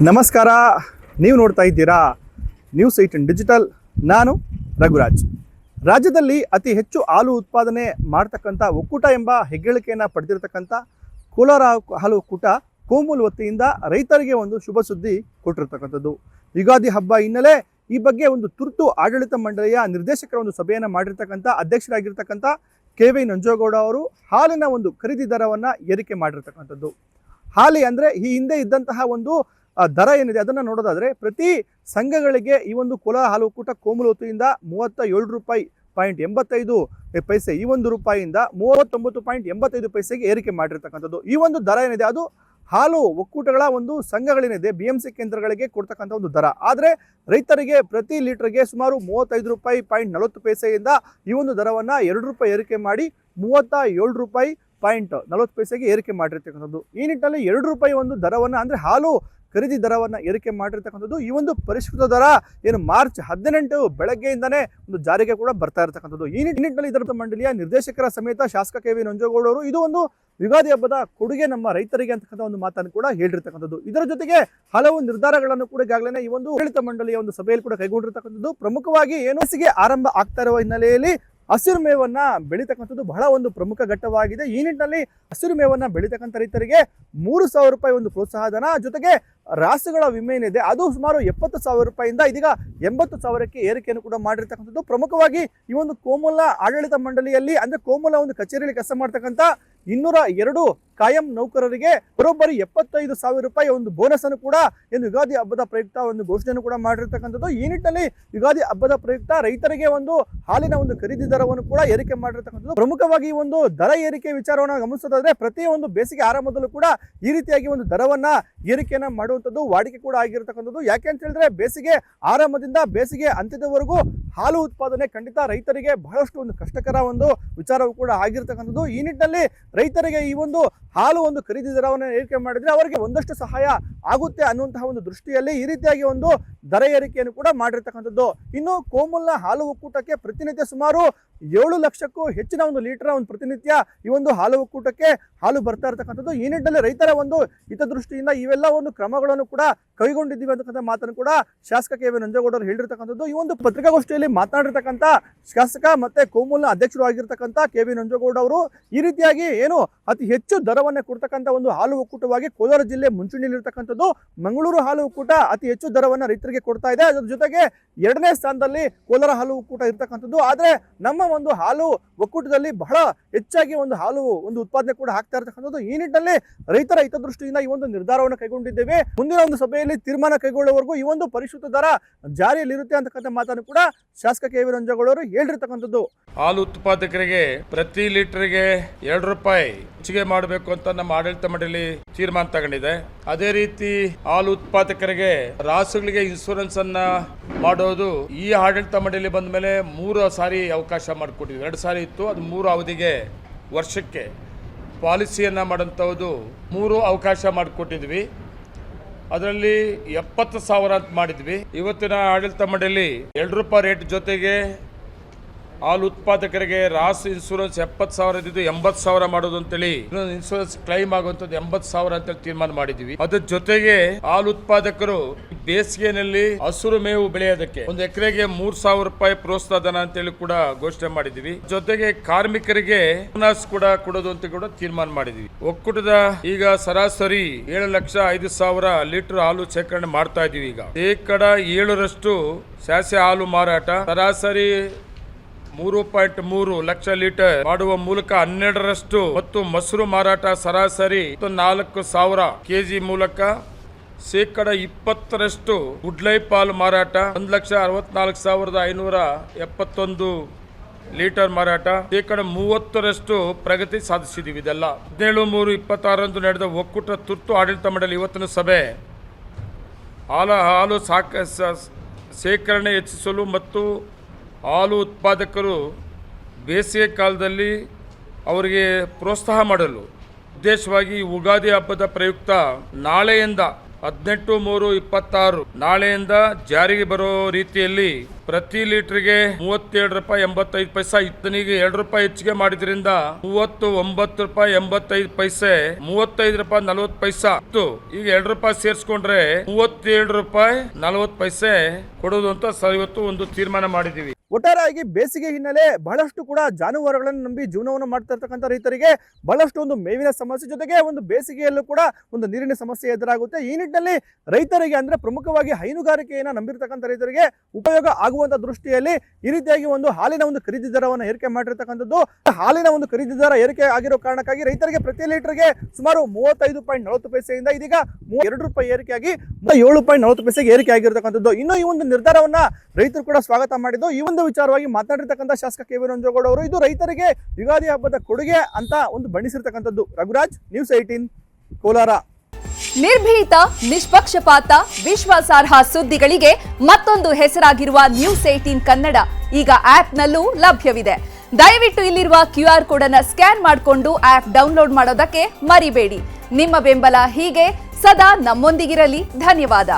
ನಮಸ್ಕಾರ. ನೀವು ನೋಡ್ತಾ ಇದ್ದೀರಾ ನ್ಯೂಸ್ 18 ಡಿಜಿಟಲ್. ನಾನು ರಘುರಾಜ್. ರಾಜ್ಯದಲ್ಲಿ ಅತಿ ಹೆಚ್ಚು ಹಾಲು ಉತ್ಪಾದನೆ ಮಾಡ್ತಕ್ಕಂಥ ಒಕ್ಕೂಟ ಎಂಬ ಹೆಗ್ಗಳಿಕೆಯನ್ನು ಪಡೆದಿರತಕ್ಕಂಥ ಕೋಲಾರ ಹಾಲು ಒಕ್ಕೂಟ ಕೋಮೂಲ್ ವತಿಯಿಂದ ರೈತರಿಗೆ ಒಂದು ಶುಭ ಸುದ್ದಿ ಕೊಟ್ಟಿರ್ತಕ್ಕಂಥದ್ದು. ಯುಗಾದಿ ಹಬ್ಬ ಹಿನ್ನೆಲೆ ಈ ಬಗ್ಗೆ ಒಂದು ತುರ್ತು ಆಡಳಿತ ಮಂಡಳಿಯ ನಿರ್ದೇಶಕರ ಒಂದು ಸಭೆಯನ್ನು ಮಾಡಿರ್ತಕ್ಕಂಥ ಅಧ್ಯಕ್ಷರಾಗಿರ್ತಕ್ಕಂಥ ಕೆ.ವಿ. ನಂಜೇಗೌಡ ಅವರು ಹಾಲಿನ ಒಂದು ಖರೀದಿ ದರವನ್ನು ಏರಿಕೆ ಮಾಡಿರ್ತಕ್ಕಂಥದ್ದು. ಹಾಲಿ ಅಂದರೆ ಈ ಹಿಂದೆ ಇದ್ದಂತಹ ಒಂದು ದರ ಏನಿದೆ ಅದನ್ನು ನೋಡೋದಾದರೆ ಪ್ರತಿ ಸಂಘಗಳಿಗೆ ಈ ಒಂದು ಕೋಲಾರ ಹಾಲು ಒಕ್ಕೂಟ ಕೋಮೂಲ್ ವತಿಯಿಂದ 37 ರೂಪಾಯಿ .85 ಈ ಒಂದು ರೂಪಾಯಿಯಿಂದ 39.85 ಏರಿಕೆ ಮಾಡಿರ್ತಕ್ಕಂಥದ್ದು. ಈ ಒಂದು ದರ ಏನಿದೆ ಅದು ಹಾಲು ಒಕ್ಕೂಟಗಳ ಒಂದು ಸಂಘಗಳೇನಿದೆ BMC ಕೇಂದ್ರಗಳಿಗೆ ಕೊಡ್ತಕ್ಕಂಥ ಒಂದು ದರ. ಆದರೆ ರೈತರಿಗೆ ಪ್ರತಿ ಲೀಟರ್ಗೆ ಸುಮಾರು 35 ರೂಪಾಯಿ .40 ಈ ಒಂದು ದರವನ್ನು 2 ರೂಪಾಯಿ ಏರಿಕೆ ಮಾಡಿ 37 ರೂಪಾಯಿ .40 ಏರಿಕೆ ಮಾಡಿರ್ತಕ್ಕಂಥದ್ದು. ಈ ನಿಟ್ಟಿನಲ್ಲಿ 2 ರೂಪಾಯಿ ಒಂದು ದರವನ್ನು ಅಂದರೆ ಹಾಲು ಖರೀದಿ ದರವನ್ನು ಏರಿಕೆ ಮಾಡಿರ್ತಕ್ಕಂಥದ್ದು. ಈ ಒಂದು ಪರಿಷ್ಕೃತ ದರ ಏನು ಮಾರ್ಚ್ 18 ಬೆಳಗ್ಗೆಯಿಂದನೇ ಒಂದು ಜಾರಿಗೆ ಕೂಡ ಬರ್ತಾ ಇರತಕ್ಕಂಥದ್ದು. ಈ ನಿಟ್ಟಿನಲ್ಲಿ ಇದರ ಮಂಡಳಿಯ ನಿರ್ದೇಶಕರ ಸಮೇತ ಶಾಸಕ ಕೆ.ವಿ. ನಂಜೇಗೌಡ ಅವರು ಇದು ಒಂದು ಯುಗಾದಿ ಹಬ್ಬದ ಕೊಡುಗೆ ನಮ್ಮ ರೈತರಿಗೆ ಅಂತಕ್ಕಂಥ ಒಂದು ಮಾತನ್ನು ಕೂಡ ಹೇಳಿರ್ತಕ್ಕಂಥದ್ದು. ಇದರ ಜೊತೆಗೆ ಹಲವು ನಿರ್ಧಾರಗಳನ್ನು ಕೂಡ ಈಗಾಗಲೇ ಈ ಒಂದು ಆಡಳಿತ ಮಂಡಳಿಯ ಒಂದು ಸಭೆಯಲ್ಲಿ ಕೂಡ ಕೈಗೊಂಡಿರ್ತಕ್ಕಂಥದ್ದು. ಪ್ರಮುಖವಾಗಿ ಬೇಸಿಗೆ ಆರಂಭ ಆಗ್ತಾ ಇರುವ ಹಿನ್ನೆಲೆಯಲ್ಲಿ ಹಸಿರು ಮೇವನ್ನ ಬೆಳೀತಕ್ಕಂಥದ್ದು ಬಹಳ ಒಂದು ಪ್ರಮುಖ ಘಟ್ಟವಾಗಿದೆ. ಈ ನಿಟ್ಟಿನಲ್ಲಿ ಹಸಿರು ಮೇವನ್ನ ಬೆಳೀತಕ್ಕಂಥ ರೈತರಿಗೆ 3,000 ರೂಪಾಯಿ ಒಂದು ಪ್ರೋತ್ಸಾಹ ಧನ, ಜೊತೆಗೆ ರಾಸುಗಳ ವಿಮೆ ಏನಿದೆ ಅದು ಸುಮಾರು 70,000 ರೂಪಾಯಿಯಿಂದ ಇದೀಗ 80,000ಕ್ಕೆ ಏರಿಕೆಯನ್ನು ಕೂಡ ಮಾಡಿರ್ತಕ್ಕಂಥದ್ದು. ಪ್ರಮುಖವಾಗಿ ಈ ಒಂದು ಕೋಮೂಲ ಆಡಳಿತ ಮಂಡಳಿಯಲ್ಲಿ ಅಂದ್ರೆ ಕೋಮೂಲ ಒಂದು ಕಚೇರಿಯಲ್ಲಿ ಕೆಲಸ ಮಾಡ್ತಕ್ಕಂಥ 202 ಕಾಯಂ ನೌಕರರಿಗೆ ಬರೋಬ್ಬರಿ 75,000 ರೂಪಾಯಿ ಒಂದು ಬೋನಸ್ ಅನ್ನು ಕೂಡ ಎಂದು ಯುಗಾದಿ ಹಬ್ಬದ ಪ್ರಯುಕ್ತ ಒಂದು ಘೋಷಣೆಯನ್ನು ಕೂಡ ಮಾಡಿರ್ತಕ್ಕಂಥದ್ದು. ಈ ನಿಟ್ಟಿನಲ್ಲಿ ಯುಗಾದಿ ಹಬ್ಬದ ಪ್ರಯುಕ್ತ ರೈತರಿಗೆ ಒಂದು ಹಾಲಿನ ಒಂದು ಖರೀದಿ ದರವನ್ನು ಕೂಡ ಏರಿಕೆ ಮಾಡಿರ್ತಕ್ಕಂಥದ್ದು. ಪ್ರಮುಖವಾಗಿ ಈ ಒಂದು ದರ ಏರಿಕೆ ವಿಚಾರವನ್ನು ಗಮನಿಸೋದಾದ್ರೆ ಪ್ರತಿ ಒಂದು ಬೇಸಿಗೆ ಆರಂಭದಲ್ಲೂ ಕೂಡ ಈ ರೀತಿಯಾಗಿ ಒಂದು ದರವನ್ನ ಏರಿಕೆಯನ್ನ ಮಾಡುವಂಥದ್ದು ವಾಡಿಕೆ ಕೂಡ ಆಗಿರ್ತಕ್ಕಂಥದ್ದು. ಯಾಕೆ ಅಂತ ಹೇಳಿದ್ರೆ ಬೇಸಿಗೆ ಆರಂಭದಿಂದ ಬೇಸಿಗೆ ಅಂತ್ಯದವರೆಗೂ ಹಾಲು ಉತ್ಪಾದನೆ ಖಂಡಿತ ರೈತರಿಗೆ ಬಹಳಷ್ಟು ಒಂದು ಕಷ್ಟಕರ ಒಂದು ವಿಚಾರವೂ ಕೂಡ ಆಗಿರ್ತಕ್ಕಂಥದ್ದು. ಈ ನಿಟ್ಟಿನಲ್ಲಿ ರೈತರಿಗೆ ಈ ಒಂದು ಹಾಲು ಒಂದು ಖರೀದಿ ದರವನ್ನು ಏರಿಕೆ ಮಾಡಿದ್ರೆ ಅವರಿಗೆ ಒಂದಷ್ಟು ಸಹಾಯ ಆಗುತ್ತೆ ಅನ್ನುವಂತಹ ಒಂದು ದೃಷ್ಟಿಯಲ್ಲಿ ಈ ರೀತಿಯಾಗಿ ಒಂದು ದರ ಏರಿಕೆಯನ್ನು ಕೂಡ ಮಾಡಿರ್ತಕ್ಕಂಥದ್ದು. ಇನ್ನು ಕೋಮೂಲ್ನ ಹಾಲು ಒಕ್ಕೂಟಕ್ಕೆ ಪ್ರತಿನಿತ್ಯ ಸುಮಾರು 7 ಲಕ್ಷಕ್ಕೂ ಹೆಚ್ಚಿನ ಒಂದು ಲೀಟರ್ ಒಂದು ಪ್ರತಿನಿತ್ಯ ಈ ಒಂದು ಹಾಲು ಒಕ್ಕೂಟಕ್ಕೆ ಹಾಲು ಬರ್ತಾ ಇರತಕ್ಕಂಥದ್ದು. ಈ ನಿಟ್ಟಿನಲ್ಲಿ ರೈತರ ಒಂದು ಹಿತದೃಷ್ಟಿಯಿಂದ ಇವೆಲ್ಲ ಒಂದು ಕ್ರಮಗಳನ್ನು ಕೂಡ ಕೈಗೊಂಡಿದ್ದೀವಿ ಅಂತಕ್ಕಂಥ ಮಾತನ್ನು ಕೂಡ ಶಾಸಕ ಕೆ.ವಿ. ನಂಜೇಗೌಡ ಅವರು ಹೇಳಿರ್ತಕ್ಕಂಥದ್ದು. ಈ ಒಂದು ಪತ್ರಿಕಾಗೋಷ್ಠಿಯಲ್ಲಿ ಮಾತನಾಡಿರ್ತಕ್ಕಂಥ ಶಾಸಕ ಮತ್ತೆ ಕೋಮೂಲ್ನ ಅಧ್ಯಕ್ಷರು ಆಗಿರ್ತಕ್ಕಂಥ ಕೆ.ವಿ. ನಂಜೇಗೌಡ ಅವರು ಈ ರೀತಿಯಾಗಿ ಏನು ಅತಿ ಹೆಚ್ಚು ದರವನ್ನೇ ಕೊಡ್ತಕ್ಕಂಥ ಒಂದು ಹಾಲು ಒಕ್ಕೂಟವಾಗಿ ಕೋಲಾರ ಜಿಲ್ಲೆ ಮುಂಚೂಣಿಯಲ್ಲಿರ್ತಕ್ಕಂಥದ್ದು. ಮಂಗಳೂರು ಹಾಲು ಒಕ್ಕೂಟ ಅತಿ ಹೆಚ್ಚು ದರವನ್ನು ರೈತರಿಗೆ ಕೊಡ್ತಾ ಇದೆ. ಅದರ ಜೊತೆಗೆ 2ನೇ ಸ್ಥಾನದಲ್ಲಿ ಕೋಲಾರ ಹಾಲು ಒಕ್ಕೂಟ ಇರ್ತಕ್ಕಂಥದ್ದು. ಆದರೆ ನಮ್ಮ ಒಂದು ಹಾಲು ಒಕ್ಕೂಟದಲ್ಲಿ ಬಹಳ ಹೆಚ್ಚಾಗಿ ಒಂದು ಹಾಲು ಒಂದು ಉತ್ಪಾದನೆ ಕೂಡ ಆಗ್ತಾ ಇರತಕ್ಕಂಥದ್ದು. ಈ ನಿಟ್ಟಿನಲ್ಲಿ ರೈತರ ಹಿತದೃಷ್ಟಿಯಿಂದ ಈ ಒಂದು ನಿರ್ಧಾರವನ್ನು ಕೈಗೊಂಡಿದ್ದೇವೆ. ಮುಂದಿನ ಒಂದು ಸಭೆಯಲ್ಲಿ ತೀರ್ಮಾನ ಕೈಗೊಳ್ಳುವವರೆಗೂ ಈ ಒಂದು ಪರಿಷ್ಕೃತ ದರ ಜಾರಿಯಲ್ಲಿರುತ್ತೆ ಅಂತಕ್ಕಂಥ ಮಾತನ್ನು ಕೂಡ ಶಾಸಕ ಕೆ.ವಿ. ನಂಜೇಗೌಡ ಅವರು ಹೇಳಿರ್ತಕ್ಕಂಥದ್ದು. ಹಾಲು ಉತ್ಪಾದಕರಿಗೆ ಪ್ರತಿ ಲೀಟರ್ಗೆ 2 ರೂಪಾಯಿ ಹೆಚ್ಚಿಗೆ ಮಾಡಬೇಕು ಅಂತ ನಮ್ಮ ಆಡಳಿತ ಮಂಡಳಿ ತೀರ್ಮಾನ ತಗೊಂಡಿದೆ. ಅದೇ ರೀತಿ ಹಾಲು ಉತ್ಪಾದಕರಿಗೆ ರಾಸುಗಳಿಗೆ ಇನ್ಶೂರೆನ್ಸ್ ಅನ್ನ ಮಾಡೋದು ಈ ಆಡಳಿತ ಮಂಡಳಿ ಬಂದ ಮೇಲೆ 3 ಸಾರಿ ಅವಕಾಶ ಮಾಡಿಕೊಟ್ಟಿದ್ವಿ. 2 ಸಾರಿ ಇತ್ತು, ಅದು 3 ಅವಧಿಗೆ ವರ್ಷಕ್ಕೆ ಪಾಲಿಸಿಯನ್ನು ಮಾಡೋಂಥದ್ದು 3 ಅವಕಾಶ ಮಾಡಿಕೊಟ್ಟಿದ್ವಿ. ಅದರಲ್ಲಿ 70,000 ಅಂತ ಮಾಡಿದ್ವಿ. ಇವತ್ತಿನ ಆಡಳಿತ ಮಂಡಳಿ 2 ರೂಪಾಯಿ ರೇಟ್ ಜೊತೆಗೆ ಹಾಲು ಉತ್ಪಾದಕರಿಗೆ ರಾಸು ಇನ್ಶೂರೆನ್ಸ್ 70,000 ಇದ್ದು 80,000 ಮಾಡೋದು ಅಂತೇಳಿ ಇನ್ಶೂರೆನ್ಸ್ ಕ್ಲೈಮ್ ಆಗುವಂಥದ್ದು 80,000 ಅಂತೇಳಿ ತೀರ್ಮಾನ ಮಾಡಿದ್ವಿ. ಅದ್ರ ಜೊತೆಗೆ ಹಾಲು ಉತ್ಪಾದಕರು ಬೇಸಿಗೆನಲ್ಲಿ ಹಸಿರು ಮೇವು ಬೆಳೆಯೋದಕ್ಕೆ ಒಂದು ಎಕರೆಗೆ 3,000 ರೂಪಾಯಿ ಪ್ರೋತ್ಸಾಹ ಧನ ಅಂತೇಳಿ ಕೂಡ ಘೋಷಣೆ ಮಾಡಿದ್ವಿ. ಜೊತೆಗೆ ಕಾರ್ಮಿಕರಿಗೆ ಬೋನಸ್ ಕೂಡ ಕೊಡೋದು ಅಂತ ಕೂಡ ತೀರ್ಮಾನ ಮಾಡಿದ್ವಿ. ಒಕ್ಕೂಟದ ಈಗ ಸರಾಸರಿ 7,05,000 ಲೀಟರ್ ಹಾಲು ಶೇಖರಣೆ ಮಾಡ್ತಾ ಇದೀವಿ. ಈಗ 7% ಶಾಸ್ಯ ಹಾಲು ಮಾರಾಟ ಸರಾಸರಿ 3.3 ಲಕ್ಷ ಲೀಟರ್ ಮಾಡುವ ಮೂಲಕ 12% ಮತ್ತು ಮೊಸರು ಮಾರಾಟ ಸರಾಸರಿ 4,000 ಕೆಜಿ ಮೂಲಕ ಶೇಕಡ 20% ಗುಡ್ಲೈಫ್ ಹಾಲು ಮಾರಾಟ 1,64,571 ಲೀಟರ್ ಮಾರಾಟ ಶೇಕಡ 30% ಪ್ರಗತಿ ಸಾಧಿಸಿದೀವಿ. ಇದೆಲ್ಲ 17/3/26 ನಡೆದ ಒಕ್ಕೂಟ ತುರ್ತು ಆಡಳಿತ ಮಂಡಳಿ ಇವತ್ತಿನ ಸಭೆ ಹಾಲು ಶೇಖರಣೆ ಹೆಚ್ಚಿಸಲು ಮತ್ತು ಹಾಲು ಉತ್ಪಾದಕರು ಬೇಸಿಗೆ ಕಾಲದಲ್ಲಿ ಅವರಿಗೆ ಪ್ರೋತ್ಸಾಹ ಮಾಡಲು ಉದ್ದೇಶವಾಗಿ ಯುಗಾದಿ ಹಬ್ಬದ ಪ್ರಯುಕ್ತ ನಾಳೆಯಿಂದ 18/3/26 ನಾಳೆಯಿಂದ ಜಾರಿಗೆ ಬರೋ ರೀತಿಯಲ್ಲಿ ಪ್ರತಿ ಲೀಟರ್ಗೆ 37.85 ಇತ್ತನಿಗೆ ₹2 ಹೆಚ್ಚಿಗೆ ಮಾಡಿದ್ರಿಂದ 39.85 ₹35.40 ಈಗ ₹2 ಸೇರಿಸ್ಕೊಂಡ್ರೆ ₹37.40 ಕೊಡೋದು ಅಂತ ಇವತ್ತು ಒಂದು ತೀರ್ಮಾನ ಮಾಡಿದೀವಿ. ಒಟ್ಟಾರೆಯಾಗಿ ಬೇಸಿಗೆ ಹಿನ್ನೆಲೆ ಬಹಳಷ್ಟು ಕೂಡ ಜಾನುವಾರುಗಳನ್ನು ನಂಬಿ ಜೀವನವನ್ನು ಮಾಡ್ತಾ ಇರ್ತಕ್ಕಂಥ ರೈತರಿಗೆ ಬಹಳಷ್ಟು ಒಂದು ಮೇವಿನ ಸಮಸ್ಯೆ ಜೊತೆಗೆ ಒಂದು ಬೇಸಿಗೆಯಲ್ಲೂ ಕೂಡ ಒಂದು ನೀರಿನ ಸಮಸ್ಯೆ ಎದುರಾಗುತ್ತೆ. ಈ ನಿಟ್ಟಿನಲ್ಲಿ ರೈತರಿಗೆ ಅಂದ್ರೆ ಪ್ರಮುಖವಾಗಿ ಹೈನುಗಾರಿಕೆಯನ್ನು ನಂಬಿರ್ತಕ್ಕಂಥ ರೈತರಿಗೆ ಉಪಯೋಗ ಆಗುವಂತ ದೃಷ್ಟಿಯಲ್ಲಿ ಈ ರೀತಿಯಾಗಿ ಒಂದು ಹಾಲಿನ ಒಂದು ಖರೀದಿ ದರವನ್ನು ಏರಿಕೆ ಮಾಡಿರ್ತಕ್ಕಂಥದ್ದು. ಹಾಲಿನ ಒಂದು ಖರೀದಿ ದರ ಏರಿಕೆ ಆಗಿರೋ ಕಾರಣಕ್ಕಾಗಿ ರೈತರಿಗೆ ಪ್ರತಿ ಲೀಟರ್ಗೆ ಸುಮಾರು ₹35.40 ಇಂದ ಇದೀಗ ₹2 ಏರಿಕೆಯಾಗಿ ₹7.40 ಏರಿಕೆ ಆಗಿರ್ತಕ್ಕಂಥದ್ದು. ಇನ್ನು ಈ ಒಂದು ನಿರ್ಧಾರವನ್ನ ರೈತರು ಕೂಡ ಸ್ವಾಗತ ಮಾಡಿದ್ದು. ಈ ಒಂದು ವಿಚಾರವಾಗಿ ಮಾತನಾಡಿರ್ತಕ್ಕಂಥ ಶಾಸಕ ಕೆ ವಿ ರಂಜೇಗೌಡ ಅವರು ಇದು ರೈತರಿಗೆ ಯುಗಾದಿ ಹಬ್ಬದ ಕೊಡುಗೆ ಅಂತ ಒಂದು ಬಣ್ಣಿಸಿರ್ತಕ್ಕಂಥದ್ದು. ರಘುರಾಜ್, ನ್ಯೂಸ್ 18 ಕೋಲಾರ. ನಿರ್ಭೀತ, ನಿಷ್ಪಕ್ಷಪಾತ, ವಿಶ್ವಾಸಾರ್ಹ ಸುದ್ದಿಗಳಿಗೆ ಮತ್ತೊಂದು ಹೆಸರಾಗಿರುವ ನ್ಯೂಸ್ 18 ಕನ್ನಡ ಈಗ ಆಪ್ನಲ್ಲೂ ಲಭ್ಯವಿದೆ. ದಯವಿಟ್ಟು ಇಲ್ಲಿರುವ QR ಕೋಡ್ ಅನ್ನು ಸ್ಕ್ಯಾನ್ ಮಾಡಿಕೊಂಡು ಆಪ್ ಡೌನ್ಲೋಡ್ ಮಾಡೋದಕ್ಕೆ ಮರಿಬೇಡಿ. ನಿಮ್ಮ ಬೆಂಬಲ ಹೀಗೆ ಸದಾ ನಮ್ಮೊಂದಿಗಿರಲಿ. ಧನ್ಯವಾದ.